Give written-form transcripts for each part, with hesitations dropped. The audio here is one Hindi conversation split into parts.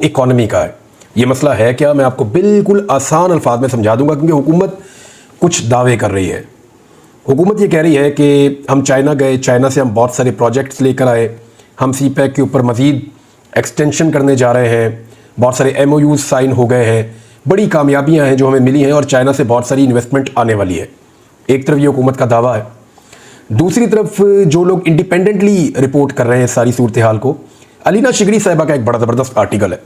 इकोनॉमी का है। ये मसला है क्या, मैं आपको बिल्कुल आसान अल्फाज में समझा दूंगा, क्योंकि हुकूमत कुछ दावे कर रही है। हुकूमत ये कह रही है कि हम चाइना गए, चाइना से हम बहुत सारे प्रोजेक्ट्स लेकर आए, हम CPEC के ऊपर मज़ीद एक्सटेंशन करने जा रहे हैं, बहुत सारे MOUs साइन हो गए हैं, बड़ी कामयाबियां हैं जो हमें मिली हैं और चाइना से बहुत सारी इन्वेस्टमेंट आने वाली है। एक तरफ ये हुकूमत का दावा है, दूसरी तरफ जो लोग इंडिपेंडेंटली रिपोर्ट कर रहे हैं सारी सूरत हाल को, अलीना शिगरी साहिबा का एक बड़ा ज़बरदस्त आर्टिकल है,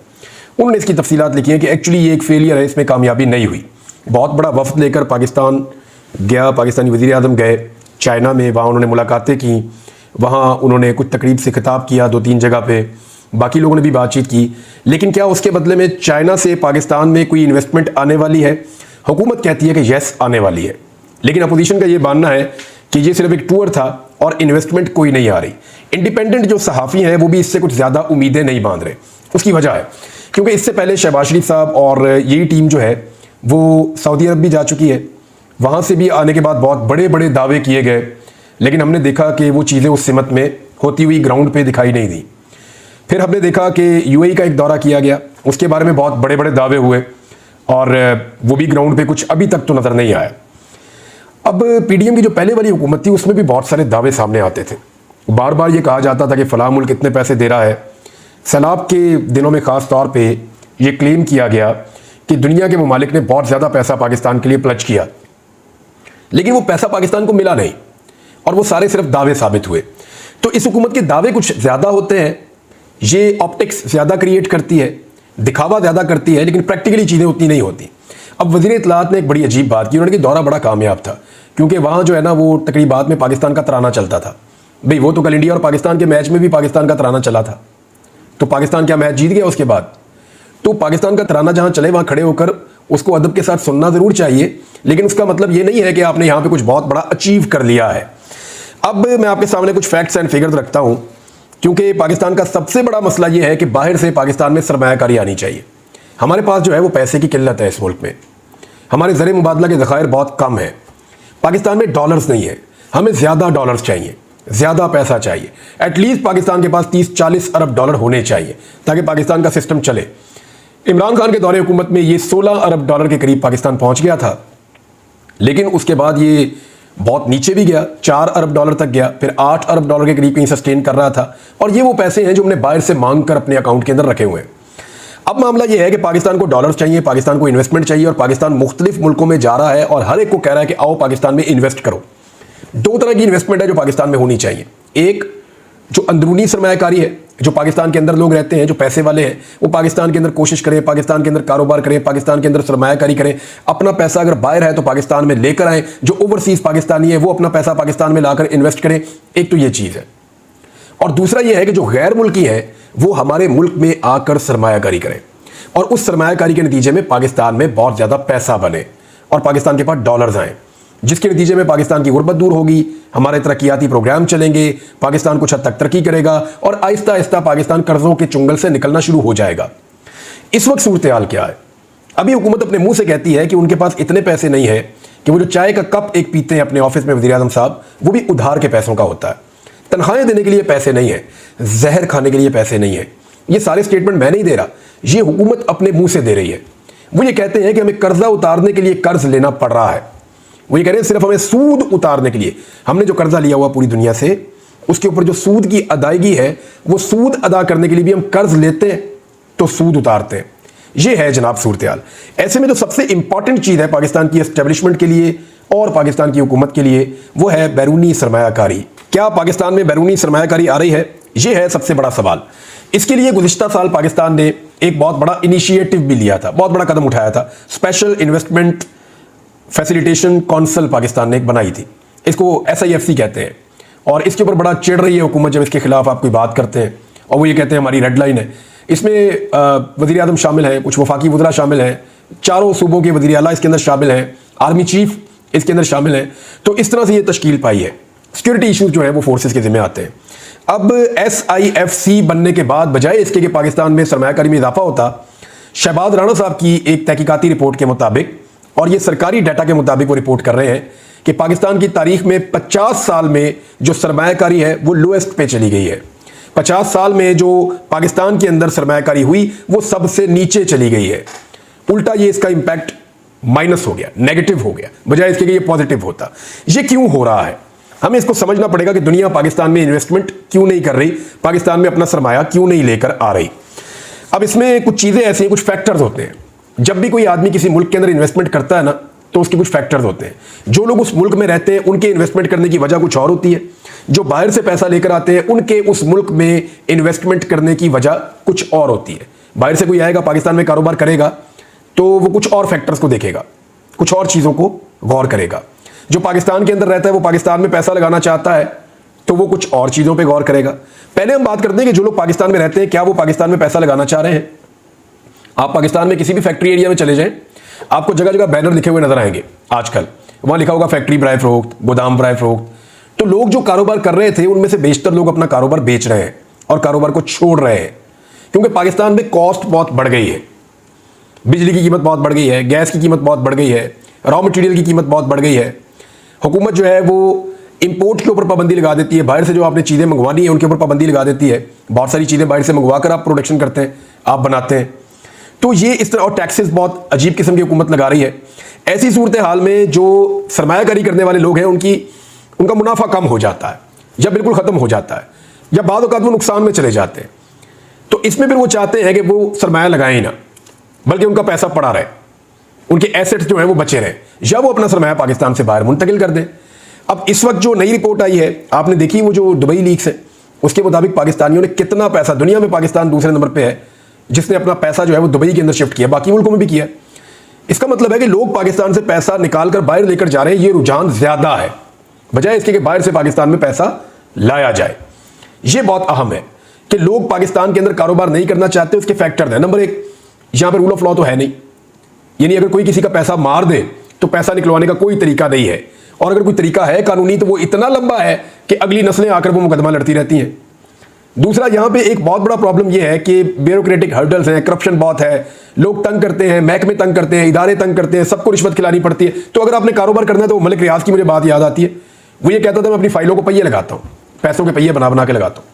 उन्होंने इसकी तफसीलात लिखी हैं कि एक्चुअली ये एक फेलियर है, इसमें कामयाबी नहीं हुई। बहुत बड़ा वफ्द लेकर पाकिस्तान गया, पाकिस्तानी वज़ीर आज़म गए चाइना में, वहाँ उन्होंने मुलाकातें की, वहाँ उन्होंने कुछ तकरीब से खिताब किया 2-3 जगह पे, बाकी लोगों ने भी बातचीत की, लेकिन क्या उसके बदले में चाइना से पाकिस्तान में कोई इन्वेस्टमेंट आने वाली है? हुकूमत कहती है कि यस आने वाली है, लेकिन अपोजिशन का ये मानना है कि ये सिर्फ एक टूर था और इन्वेस्टमेंट कोई नहीं आ रही। इंडिपेंडेंट जो सहाफ़ी हैं वो भी इससे कुछ ज़्यादा उम्मीदें नहीं बांध रहे। उसकी वजह है क्योंकि इससे पहले शहबाज शरीफ साहब और यही टीम जो है वो सऊदी अरब भी जा चुकी है, वहाँ से भी आने के बाद बहुत बड़े बड़े दावे किए गए, लेकिन हमने देखा कि वो चीज़ें उस सिमत में होती हुई ग्राउंड पे दिखाई नहीं दी। फिर हमने देखा कि UAE का एक दौरा किया गया, उसके बारे में बहुत बड़े बड़े दावे हुए और वो भी ग्राउंड पे कुछ अभी तक तो नज़र नहीं आया। अब PDM की जो पहले वाली हुकूमत थी उसमें भी बहुत सारे दावे सामने आते थे, बार बार ये कहा जाता था कि फ़लाँ मुल्क इतने पैसे दे रहा है। सैलाब के दिनों में ख़ास तौर पे ये क्लेम किया गया कि दुनिया के ममालिक ने बहुत ज़्यादा पैसा पाकिस्तान के लिए प्लज किया, लेकिन वो पैसा पाकिस्तान को मिला नहीं और वो सारे सिर्फ दावे साबित हुए। तो इस हुकूमत के दावे कुछ ज़्यादा होते हैं, ये ऑप्टिक्स ज़्यादा क्रिएट करती है, दिखावा ज़्यादा करती है, लेकिन प्रैक्टिकली चीज़ें उतनी नहीं होती। अब वज़ीर इत्तलाआत ने एक बड़ी अजीब बात की, उन्होंने कि दौरा बड़ा कामयाब था, क्योंकि वहाँ जो है ना वो तकरीबात में पाकिस्तान का तराना चलता था। भाई वो तो कल इंडिया और पाकिस्तान के मैच में भी पाकिस्तान का तराना चला था, तो पाकिस्तान क्या मैच जीत गया उसके बाद? तो पाकिस्तान का तराना जहाँ चले वहाँ खड़े होकर उसको अदब के साथ सुनना ज़रूर चाहिए, लेकिन उसका मतलब ये नहीं है कि आपने यहाँ पे कुछ बहुत बड़ा अचीव कर लिया है। अब मैं आपके सामने कुछ फैक्ट्स एंड फिगर्स रखता हूँ, क्योंकि पाकिस्तान का सबसे बड़ा मसला ये है कि बाहर से पाकिस्तान में सरमायाकारी आनी चाहिए। हमारे पास जो है वो पैसे की किल्लत है इस मुल्क में, हमारे ज़र मुबादला के ज़खायर बहुत कम है। पाकिस्तान में डॉलर्स नहीं है, हमें ज़्यादा डॉलर्स चाहिए, ज़्यादा पैसा चाहिए। एटलीस्ट पाकिस्तान के पास 30-40 अरब डॉलर होने चाहिए ताकि पाकिस्तान का सिस्टम चले। इमरान खान के दौरे हुकूमत में ये 16 अरब डॉलर के करीब पाकिस्तान पहुंच गया था, लेकिन उसके बाद ये बहुत नीचे भी गया, 4 अरब डॉलर तक गया, फिर 8 अरब डॉलर के करीब कहीं सस्टेन कर रहा था। और ये वो पैसे हैं जो हमने बाहर से मांग कर अपने अकाउंट के अंदर रखे हुए हैं। अब मामला ये है कि पाकिस्तान को डॉलर्स चाहिए, पाकिस्तान को इन्वेस्टमेंट चाहिए, और पाकिस्तान मुख्तलिफ मुल्कों में जा रहा है और हर एक को कह रहा है कि आओ पाकिस्तान में इन्वेस्ट करो। दो तरह की इन्वेस्टमेंट है जो पाकिस्तान में होनी चाहिए। एक जो अंदरूनी सरमायाकारी है, जो पाकिस्तान के अंदर लोग रहते हैं, जो पैसे वाले हैं, वो पाकिस्तान के अंदर कोशिश करें, पाकिस्तान के अंदर कारोबार करें, पाकिस्तान के अंदर सरमायाकारी करें, अपना पैसा अगर बाहर है तो पाकिस्तान में लेकर आएँ। जो ओवरसीज पाकिस्तानी है वो अपना पैसा पाकिस्तान में लाकर इन्वेस्ट करें। एक तो ये चीज़ है, और दूसरा ये है कि जो गैर मुल्की है वो हमारे मुल्क में आकर सरमायाकारी करें और उस सरमायाकारी के नतीजे में पाकिस्तान में बहुत ज़्यादा पैसा बने और पाकिस्तान के पास डॉलर्स आएँ, जिसके नतीजे में पाकिस्तान की गुर्बत दूर होगी, हमारे तरक्याती प्रोग्राम चलेंगे, पाकिस्तान कुछ हद तक तरक्की करेगा और आहिस्ता आहिस्ता पाकिस्तान कर्जों के चुंगल से निकलना शुरू हो जाएगा। इस वक्त सूरत हाल क्या है? अभी हुकूमत अपने मुंह से कहती है कि उनके पास इतने पैसे नहीं है कि वो जो चाय का कप एक पीते हैं अपने ऑफिस में वज़ीर आज़म साहब, वो भी उधार के पैसों का होता है। तनख्वाहें देने के लिए पैसे नहीं है, जहर खाने के लिए पैसे नहीं है। ये सारे स्टेटमेंट मैं नहीं दे रहा, ये हुकूमत अपने मुंह से दे रही है। वो ये कहते हैं कि हमें कर्जा उतारने के लिए कर्ज लेना पड़ रहा है। वो ये कह रहे हैं सिर्फ हमें सूद उतारने के लिए, हमने जो कर्जा लिया हुआ पूरी दुनिया से, उसके ऊपर जो सूद की अदायगी है, वो सूद अदा करने के लिए भी हम कर्ज लेते हैं तो सूद उतारते हैं। ये है जनाब सूरत हाल। ऐसे में जो सबसे इंपॉर्टेंट चीज़ है पाकिस्तान की एस्टेब्लिशमेंट के लिए और पाकिस्तान की हुकूमत के लिए, वो है बैरूनी सरमायाकारी। क्या पाकिस्तान में बैरूनी सरमायाकारी आ रही है? ये है सबसे बड़ा सवाल। इसके लिए गुज़िश्ता साल पाकिस्तान ने एक बहुत बड़ा इनिशिएटिव भी लिया था, बहुत बड़ा कदम उठाया था। Special investment facilitation council Pakistan ने एक बनाई थी, इसको SIFC कहते हैं, और इसके ऊपर बड़ा चिढ़ रही है हुकूमत जब इसके खिलाफ आप कोई बात करते हैं और वो ये कहते हैं हमारी रेड लाइन है। इसमें वज़ीर आज़म शामिल हैं, कुछ वफाकी वज़रा शामिल हैं, चारों सूबों के वज़ीर आला इसके अंदर शामिल हैं, आर्मी चीफ इसके अंदर शामिल हैं। तो इस तरह से ये तश्कील पाई है। सिक्योरिटी इशूज़ जो है वो फोर्सेस के ज़िम्मे आते हैं। अब SIFC बनने के बाद बजाय इसके कि पाकिस्तान में सरमायाकारी में इजाफा होता, शहबाज राणा साहब की एक तहकीकाती रिपोर्ट के मुताबिक, और ये सरकारी डाटा के मुताबिक वो रिपोर्ट कर रहे हैं कि पाकिस्तान की तारीख में 50 साल में जो सरमायाकारी है वो लोएस्ट पे चली गई है। 50 साल में जो पाकिस्तान के अंदर सरमायाकारी हुई वो सबसे नीचे चली गई है। उल्टा ये इसका इंपैक्ट माइनस हो गया, नेगेटिव हो गया, बजाय इसके कि ये पॉजिटिव होता। ये क्यों हो रहा है? हमें इसको समझना पड़ेगा कि दुनिया पाकिस्तान में इन्वेस्टमेंट क्यों नहीं कर रही, पाकिस्तान में अपना सरमाया क्यों नहीं लेकर आ रही। अब इसमें कुछ चीज़ें ऐसी हैं, कुछ फैक्टर्स होते हैं। जब भी कोई आदमी किसी मुल्क के अंदर इन्वेस्टमेंट करता है ना, तो उसके कुछ फैक्टर्स होते हैं। जो लोग उस मुल्क में रहते हैं उनके इन्वेस्टमेंट करने की वजह कुछ और होती है, जो बाहर से पैसा लेकर आते हैं उनके उस मुल्क में इन्वेस्टमेंट करने की वजह कुछ और होती है। बाहर से कोई आएगा पाकिस्तान में कारोबार करेगा तो वो कुछ और फैक्टर्स को देखेगा, कुछ और चीज़ों को गौर करेगा। जो पाकिस्तान के अंदर रहता है वो पाकिस्तान में पैसा लगाना चाहता है तो वो कुछ और चीज़ों पे गौर करेगा। पहले हम बात करते हैं कि जो लोग पाकिस्तान में रहते हैं क्या वो पाकिस्तान में पैसा लगाना चाह रहे हैं। आप पाकिस्तान में किसी भी फैक्ट्री एरिया में चले जाएं, आपको जगह जगह बैनर लिखे हुए नजर आएंगे। आजकल वहां लिखा होगा फैक्ट्री बराए फरोख्त, गोदाम बराए फरोख्त। तो लोग जो कारोबार कर रहे थे उनमें से बेशतर लोग अपना कारोबार बेच रहे हैं और कारोबार को छोड़ रहे हैं, क्योंकि पाकिस्तान में कॉस्ट बहुत बढ़ गई है। बिजली की कीमत बहुत बढ़ गई है, गैस की कीमत बहुत बढ़ गई है, रॉ मटेरियल की कीमत बहुत बढ़ गई है। हुकूमत जो है वो इंपोर्ट के ऊपर पाबंदी लगा देती है, बाहर से जो आपने चीज़ें मंगवानी है उनके ऊपर पाबंदी लगा देती है। बहुत सारी चीज़ें बाहर से मंगवा कर आप प्रोडक्शन करते हैं, आप बनाते हैं। तो ये इस तरह, और टैक्सेस बहुत अजीब किस्म की हुकूमत लगा रही है। ऐसी सूरत हाल में जो सरमायाकारी करने वाले लोग हैं उनका मुनाफा कम हो जाता है या बिल्कुल ख़त्म हो जाता है या बाद औक़ात वो नुकसान में चले जाते हैं। तो इसमें फिर वो चाहते हैं कि वो सरमाया लगाएं ही ना, बल्कि उनका पैसा पड़ा रहे, उनके एसेट्स जो हैं वो बचे रहे, या वो अपना सरमाया पाकिस्तान से बाहर मुंतकिल कर दें। अब इस वक्त जो नई रिपोर्ट आई है, आपने देखी वो जो दुबई लीक्स है, उसके मुताबिक पाकिस्तानियों ने कितना पैसा, दुनिया में पाकिस्तान दूसरे नंबर पे है जिसने अपना पैसा जो है वो दुबई के अंदर शिफ्ट किया, बाकी मुल्कों में भी किया। इसका मतलब है कि लोग पाकिस्तान से पैसा निकाल कर बाहर लेकर जा रहे हैं। ये रुझान ज्यादा है बजाय इसके कि बाहर से पाकिस्तान में पैसा लाया जाए। ये बहुत अहम है कि लोग पाकिस्तान के अंदर कारोबार नहीं करना चाहते। उसके फैक्टर हैं। नंबर एक, यहां पर रूल ऑफ लॉ तो है नहीं, यानी अगर कोई किसी का पैसा मार दे तो पैसा निकलवाने का कोई तरीका नहीं है, और अगर कोई तरीका है कानूनी तो वो इतना लंबा है कि अगली नस्लें आकर वो मुकदमा लड़ती रहती हैं। दूसरा, यहां पे एक बहुत बड़ा प्रॉब्लम यह है कि ब्यूरोक्रेटिक हर्डल्स हैं, करप्शन बहुत है, लोग तंग करते हैं, महकमे तंग करते हैं, इदारे तंग करते हैं, सबको रिश्वत खिलानी पड़ती है। तो अगर आपने कारोबार करना है तो मलिक रियाज की मुझे बात याद आती है। वो ये कहता था मैं अपनी फाइलों को पहिए लगाता हूं, पैसों के पहिए बना बना के लगाता हूं,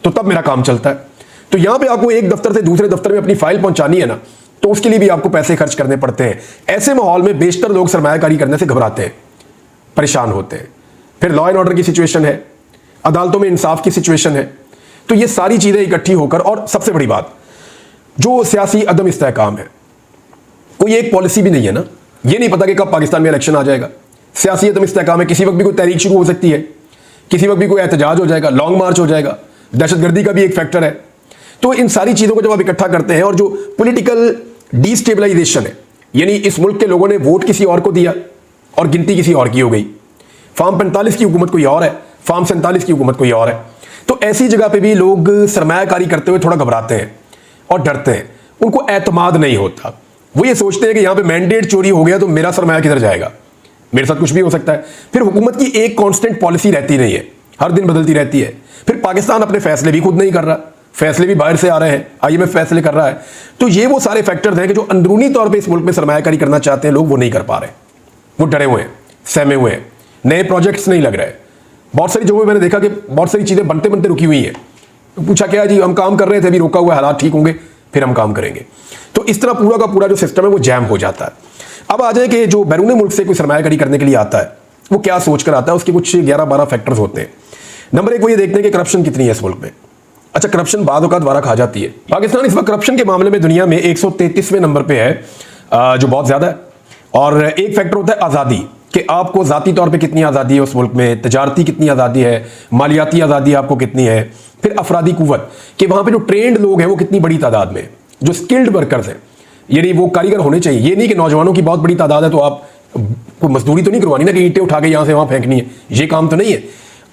तो तब मेरा काम चलता है। तो यहां पे आपको एक दफ्तर से दूसरे दफ्तर में अपनी फाइल पहुंचानी है ना, तो उसके लिए भी आपको पैसे खर्च करने पड़ते हैं। ऐसे माहौल में बेशतर लोग सरमायाकारी करने से घबराते हैं, परेशान होते हैं। फिर लॉ एंड ऑर्डर की सिचुएशन है, अदालतों में इंसाफ की सिचुएशन है। तो ये सारी चीजें इकट्ठी होकर, और सबसे बड़ी बात जो सियासी अदम इस्तेहकाम है, कोई एक पॉलिसी भी नहीं है ना, ये नहीं पता कि कब पाकिस्तान में इलेक्शन आ जाएगा। सियासी अदम इस्तेहकाम है, किसी वक्त भी कोई तहरीक शुरू हो सकती है, किसी वक्त भी कोई एहतजाज हो जाएगा, लॉन्ग मार्च हो जाएगा, दहशतगर्दी का भी एक फैक्टर है। तो इन सारी चीजों को जब आप इकट्ठा करते हैं, और जो पॉलिटिकल डिस्टेबलाइजेशन है, यानी इस मुल्क के लोगों ने वोट किसी और को दिया और गिनती किसी और की हो गई। फार्म 45 की हुकूमत कोई और है, फार्म 47 की हुकूमत कोई और है। तो ऐसी जगह पे भी लोग सरमायाकारी करते हुए थोड़ा घबराते हैं और डरते हैं, उनको एतमाद नहीं होता। वो ये सोचते हैं कि यहां पे मैंडेट चोरी हो गया तो मेरा सरमाया किधर जाएगा, मेरे साथ कुछ भी हो सकता है। फिर हुकूमत की एक कांस्टेंट पॉलिसी रहती नहीं है, हर दिन बदलती रहती है। फिर पाकिस्तान अपने फैसले भी खुद नहीं कर रहा, फैसले भी बाहर से आ रहे हैं, IMF फैसले कर रहा है। तो ये वो सारे फैक्टर्स हैं कि जो अंदरूनी तौर पे इस मुल्क में सरमायाकारी करना चाहते हैं लोग, वो नहीं कर पा रहे, वो डरे हुए हैं, सहमे हुए हैं, नए प्रोजेक्ट्स नहीं लग रहे। बहुत सारी जगहों में मैंने देखा कि बहुत सारी चीजें बनते बनते रुकी हुई हैं। तो पूछा क्या जी, हम काम कर रहे थे, अभी रोका हुआ, हालात ठीक होंगे फिर हम काम करेंगे। तो इस तरह पूरा का पूरा जो सिस्टम है वो जैम हो जाता है। अब आ जाए कि जो बैरून मुल्क से कोई सरमायाकारी करने के लिए आता है वो क्या सोच कर आता है, उसके कुछ 11-12 फैक्टर्स होते हैं। नंबर एक, वो ये देखते हैं कि करप्शन कितनी है इस मुल्क में। अच्छा, करप्शन बाद औक़ात वारा खा जाती है। पाकिस्तान इस वक्त करप्शन के मामले में दुनिया में 133वें नंबर पे है, जो बहुत ज्यादा है। और एक फैक्टर होता है आज़ादी, कि आपको ज़ाती तौर पे कितनी आज़ादी है उस मुल्क में, तजारती कितनी आज़ादी है, मालियाती आज़ादी आपको कितनी है। फिर अफरादी कुव्वत, कि वहाँ पे जो ट्रेंड लोग हैं वो कितनी बड़ी तादाद में, जो स्किल्ड वर्कर्स हैं, यानी वो कारीगर होने चाहिए। ये नहीं कि नौजवानों की बहुत बड़ी तादाद है तो आप कोई मजदूरी तो नहीं करवानी ना कि ईंटें उठा के यहाँ से वहाँ फेंकनी है, ये काम तो नहीं है।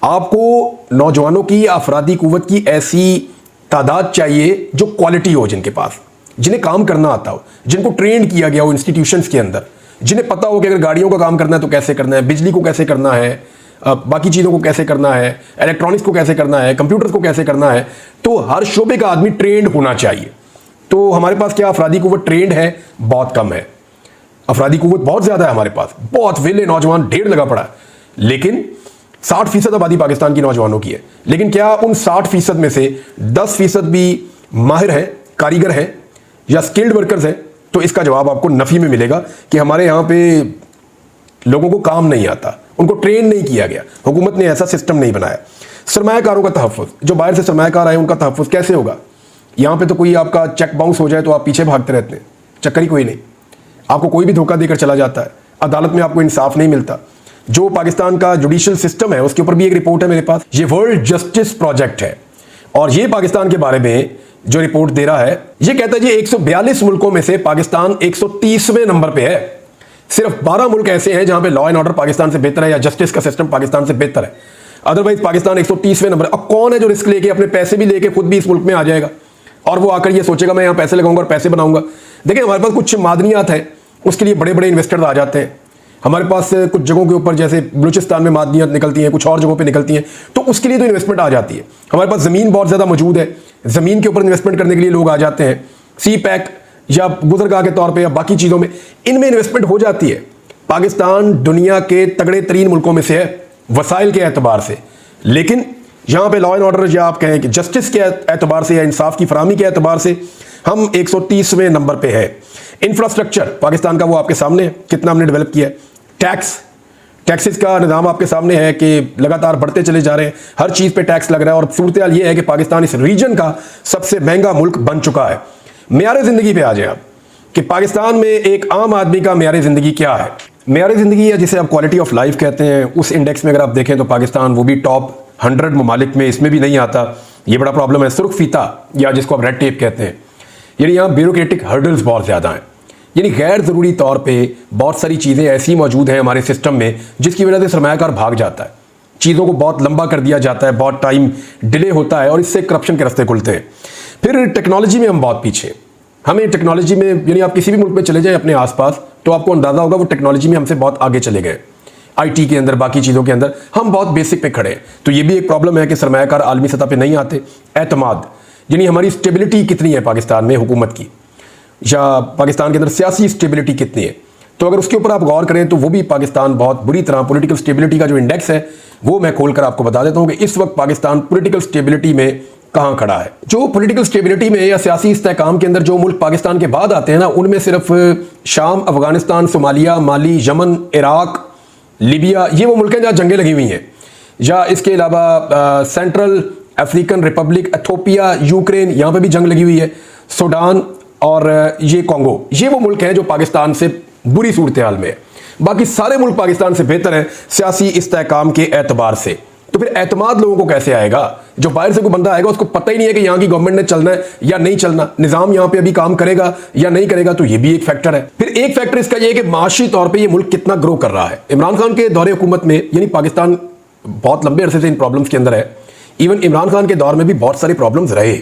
आपको नौजवानों की, अफरादी कुव्वत की ऐसी तादाद चाहिए जो क्वालिटी हो, जिनके पास, जिन्हें काम करना आता हो, जिनको ट्रेंड किया गया हो इंस्टीट्यूशंस के अंदर, जिन्हें पता हो कि अगर गाड़ियों का काम करना है तो कैसे करना है, बिजली को कैसे करना है, बाकी चीज़ों को कैसे करना है, इलेक्ट्रॉनिक्स को कैसे करना है, कंप्यूटर्स को कैसे करना है। तो हर शोबे का आदमी ट्रेंड होना चाहिए। तो हमारे पास क्या अफरादी कुव्वत ट्रेंड है? बहुत कम है। अफरादी कुव्वत बहुत ज़्यादा है हमारे पास, बहुत वेले नौजवान ढेर लगा पड़ा है, लेकिन 60% आबादी पाकिस्तान की नौजवानों की है, लेकिन क्या उन 60% में से 10% भी माहिर हैं, कारीगर हैं या स्किल्ड वर्कर्स हैं? तो इसका जवाब आपको नफी में मिलेगा कि हमारे यहां पे लोगों को काम नहीं आता, उनको ट्रेन नहीं किया गया, हुकूमत ने ऐसा सिस्टम नहीं बनाया। सरमायाकारों का तहफ़्फ़ुज़, जो बाहर से सरमायाकार आए उनका तहफ़्फ़ुज़ कैसे होगा? यहां पे तो कोई आपका चेक बाउंस हो जाए तो आप पीछे भागते रहते हैं, चक्कर ही कोई नहीं, आपको कोई भी धोखा देकर चला जाता है, अदालत में आपको इंसाफ नहीं मिलता। जो पाकिस्तान का जुडिशियल सिस्टम है उसके ऊपर भी एक रिपोर्ट है मेरे पास, ये वर्ल्ड जस्टिस प्रोजेक्ट है और ये पाकिस्तान के बारे में जो रिपोर्ट दे रहा है, ये कहता है जी 142 मुल्कों में से पाकिस्तान 130वें नंबर पे है। सिर्फ 12 मुल्क ऐसे हैं जहां पे लॉ एंड ऑर्डर पाकिस्तान से बेहतर है या जस्टिस का सिस्टम पाकिस्तान से बेहतर है, अदरवाइज पाकिस्तान 130वें नंबर। अब कौन है जो रिस्क लेके अपने पैसे भी लेके खुद भी इस मुल्क में आ जाएगा और वो आकर ये सोचेगा मैं यहां पैसे लगाऊंगा और पैसे बनाऊंगा? देखिए, हमारे पास कुछ मादनियात है, उसके लिए बड़े बड़े इन्वेस्टर्स आ जाते हैं। हमारे पास कुछ जगहों के ऊपर जैसे बलूचिस्तान में मादनियात निकलती हैं, कुछ और जगहों पे निकलती हैं, तो उसके लिए तो इन्वेस्टमेंट आ जाती है। हमारे पास ज़मीन बहुत ज़्यादा मौजूद है, ज़मीन के ऊपर इन्वेस्टमेंट करने के लिए लोग आ जाते हैं। सी पैक या गुजरगाह के तौर पर या बाकी चीज़ों में इनमें इन्वेस्टमेंट हो जाती है। पाकिस्तान दुनिया के तगड़े तरीन मुल्कों में से है वसाइल के एतबार से, लेकिन यहाँ पे लॉ एंड ऑर्डर या आप कहें कि जस्टिस के एतबार से या इंसाफ की फराहमी के एतबार से हम 130वें नंबर पे है। इंफ्रास्ट्रक्चर पाकिस्तान का वो आपके सामने कितना हमने डेवलप किया है। टैक्सेस का निज़ाम आपके सामने है कि लगातार बढ़ते चले जा रहे हैं, हर चीज़ पे टैक्स लग रहा है और सूरत हाल ये है कि पाकिस्तान इस रीजन का सबसे महंगा मुल्क बन चुका है। मेयार ज़िंदगी पे आ जाए आप कि पाकिस्तान में एक आम आदमी का मेयार ज़िंदगी क्या है। मेयार ज़िंदगी या जिसे आप क्वालिटी ऑफ लाइफ कहते हैं, उस इंडेक्स में अगर आप देखें तो पाकिस्तान वो भी टॉप 100 ममालिक में इसमें भी नहीं आता। ये बड़ा प्रॉब्लम है। सुर्ख फीता या जिसको आप रेड टेप कहते हैं, यानी यहाँ ब्यूरोक्रेटिक हर्डल्स बहुत ज़्यादा हैं, यानी गैर ज़रूरी तौर पे बहुत सारी चीज़ें ऐसी मौजूद हैं हमारे सिस्टम में जिसकी वजह से सरमायाकार भाग जाता है, चीज़ों को बहुत लंबा कर दिया जाता है, बहुत टाइम डिले होता है और इससे करप्शन के रास्ते खुलते हैं। फिर टेक्नोलॉजी में हम बहुत पीछे, हमें टेक्नोलॉजी में, यानी आप किसी भी मुल्क में चले जाएं अपने आसपास तो आपको अंदाज़ा होगा वो टेक्नोलॉजी में हमसे बहुत आगे चले गए। आईटी के अंदर, बाकी चीज़ों के अंदर हम बहुत बेसिक पे खड़े हैं। तो ये भी एक प्रॉब्लम है कि सरमायाकार आलमी सतह पे नहीं आते। एतमाद, यानी हमारी स्टेबिलिटी कितनी है पाकिस्तान में हुकूमत की, या पाकिस्तान के अंदर सियासी स्टेबिलिटी कितनी है, तो अगर उसके ऊपर आप गौर करें तो वो भी पाकिस्तान बहुत बुरी तरह, पॉलिटिकल स्टेबिलिटी का जो इंडेक्स है वो मैं खोलकर आपको बता देता हूँ कि इस वक्त पाकिस्तान पॉलिटिकल स्टेबिलिटी में कहाँ खड़ा है। जो पॉलिटिकल स्टेबिलिटी में या सियासी इस्तेहकाम के अंदर जो मुल्क पाकिस्तान के बाद आते हैं ना, उनमें सिर्फ शाम, अफगानिस्तान, सोमालिया, माली, यमन, इराक, लीबिया, ये वो मुल्क हैं जहाँ जंगें लगी हुई हैं, या इसके अलावा central African Republic, Ethiopia, Ukraine, यहाँ पे भी जंग लगी हुई है, सूडान और ये कॉन्गो, ये वो मुल्क हैं जो पाकिस्तान से बुरी सूरत हाल में है। बाकी सारे मुल्क पाकिस्तान से बेहतर हैं सियासी इस्तेहकाम के एतबार से। तो फिर एतमाद लोगों को कैसे आएगा? जो बाहर से कोई बंदा आएगा उसको पता ही नहीं है कि यहाँ की गवर्नमेंट ने चलना है या नहीं चलना, निज़ाम यहाँ पे अभी काम करेगा या नहीं करेगा, तो ये भी एक फैक्टर है। फिर एक फैक्टर इसका ये है कि माशी तौर पर ये मुल्क कितना ग्रो कर रहा है। इमरान खान के दौरे हुकूमत में, यानी पाकिस्तान बहुत लंबे अरसे से इन प्रॉब्लम्स के अंदर है। इवन इमरान खान के दौर में भी बहुत सारे प्रॉब्लम्स रहे,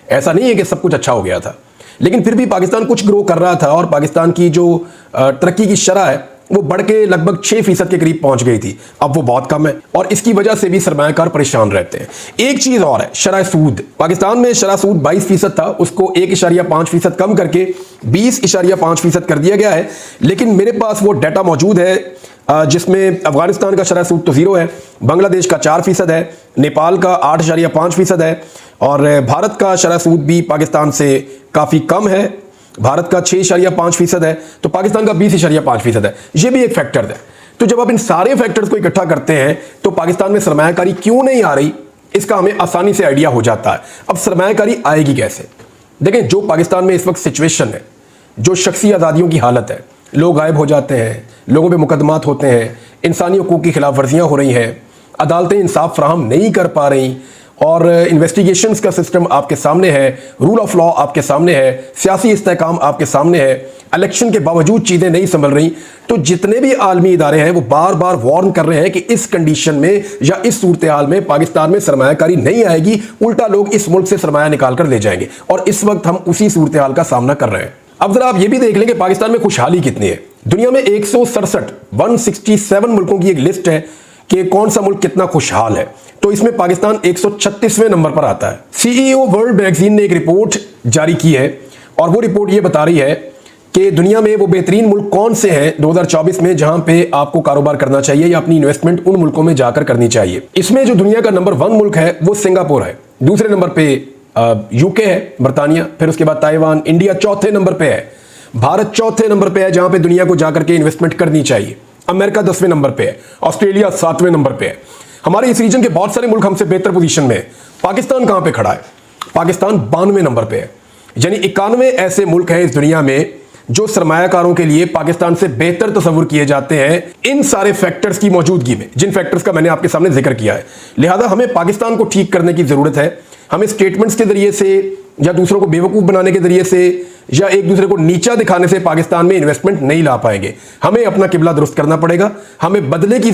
ऐसा नहीं है कि सब कुछ अच्छा हो गया था, लेकिन फिर भी पाकिस्तान कुछ ग्रो कर रहा था और पाकिस्तान की जो तरक्की की शरह है वो बढ़ के लगभग 6% के करीब पहुंच गई थी। अब वो बहुत कम है और इसकी वजह से भी सरमायाकार परेशान रहते हैं। एक चीज और है, शरह सूद। पाकिस्तान में शरह सूद 22% था, उसको 1.5% कम करके 20.5% कर दिया गया है। लेकिन मेरे पास वो डाटा मौजूद है जिसमें अफगानिस्तान का शरह सूद तो 0 है, बांग्लादेश का 4% है, नेपाल का 8.5% है और भारत का शरह सूद भी पाकिस्तान से काफ़ी कम है। भारत का 6.5% है तो पाकिस्तान का 20.5% है। ये भी एक फैक्टर है। तो जब आप इन सारे फैक्टर्स को इकट्ठा करते हैं तो पाकिस्तान में सरमायाकारी क्यों नहीं आ रही, इसका हमें आसानी से आइडिया हो जाता है। अब सरमायाकारी आएगी कैसे? देखें, जो पाकिस्तान में इस वक्त सिचुएशन है, जो शख्सी आज़ादियों की हालत है, लोग गायब हो जाते हैं, लोगों पे मुकदमात होते हैं, इंसानी हकूक़ की खिलाफ वर्जियाँ हो रही हैं, अदालतें इंसाफ फराहम नहीं कर पा रही और इन्वेस्टिगेशंस का सिस्टम आपके सामने है, रूल ऑफ लॉ आपके सामने है, सियासी इस्तेहकाम आपके सामने है, इलेक्शन के बावजूद चीज़ें नहीं संभल रही। तो जितने भी आलमी इदारे हैं वो बार बार वार्न कर रहे हैं कि इस कंडीशन में या इस सूरत हाल में पाकिस्तान में सरमायाकारी नहीं आएगी, उल्टा लोग इस मुल्क से सरमाया निकाल कर ले जाएंगे। और इस वक्त हम उसी सूरत हाल का सामना कर रहे हैं। अब जरा आप ये भी देख लें कि पाकिस्तान में खुशहाली कितनी है। दुनिया में 167 मुल्कों की एक लिस्ट है कि कौन सा मुल्क कितना खुशहाल है, तो इसमें पाकिस्तान 136वें नंबर पर आता है। सीईओ वर्ल्ड मैगजीन ने एक रिपोर्ट जारी की है और वो रिपोर्ट ये बता रही है कि दुनिया में वो बेहतरीन मुल्क कौन से हैं 2024 में जहां पे आपको कारोबार करना चाहिए या अपनी इन्वेस्टमेंट उन मुल्कों में जाकर करनी चाहिए। इसमें जो दुनिया का नंबर 1 मुल्क है वो सिंगापुर है, दूसरे नंबर पे यूके है, बर्तानिया, फिर उसके बाद ताइवान, इंडिया चौथे नंबर पे है, भारत चौथे नंबर पे है जहां पे दुनिया को जाकर के इन्वेस्टमेंट करनी चाहिए, अमेरिका 10वें नंबर पे है, ऑस्ट्रेलिया 7वें नंबर पे है। हमारे इस रीजन के बहुत सारे मुल्क हमसे बेहतर पोजीशन में है। पाकिस्तान कहां पे खड़ा है? पाकिस्तान 92वें नंबर पे है। यानी 91 ऐसे मुल्क हैं इस दुनिया में जो सरमायाकारों के लिए पाकिस्तान से बेहतर तस्वुर किए जाते हैं इन सारे फैक्टर्स की मौजूदगी में, जिन फैक्टर्स का मैंने आपके सामने जिक्र किया है। लिहाजा हमें पाकिस्तान को ठीक करने की जरूरत है। हमें स्टेटमेंट्स के जरिए से या दूसरों को बेवकूफ बनाने के जरिए से या एक दूसरे को नीचा दिखाने से पाकिस्तान में इन्वेस्टमेंट नहीं ला पाएंगे। हमें अपना किबला दुरुस्त करना पड़ेगा। हमें बदले की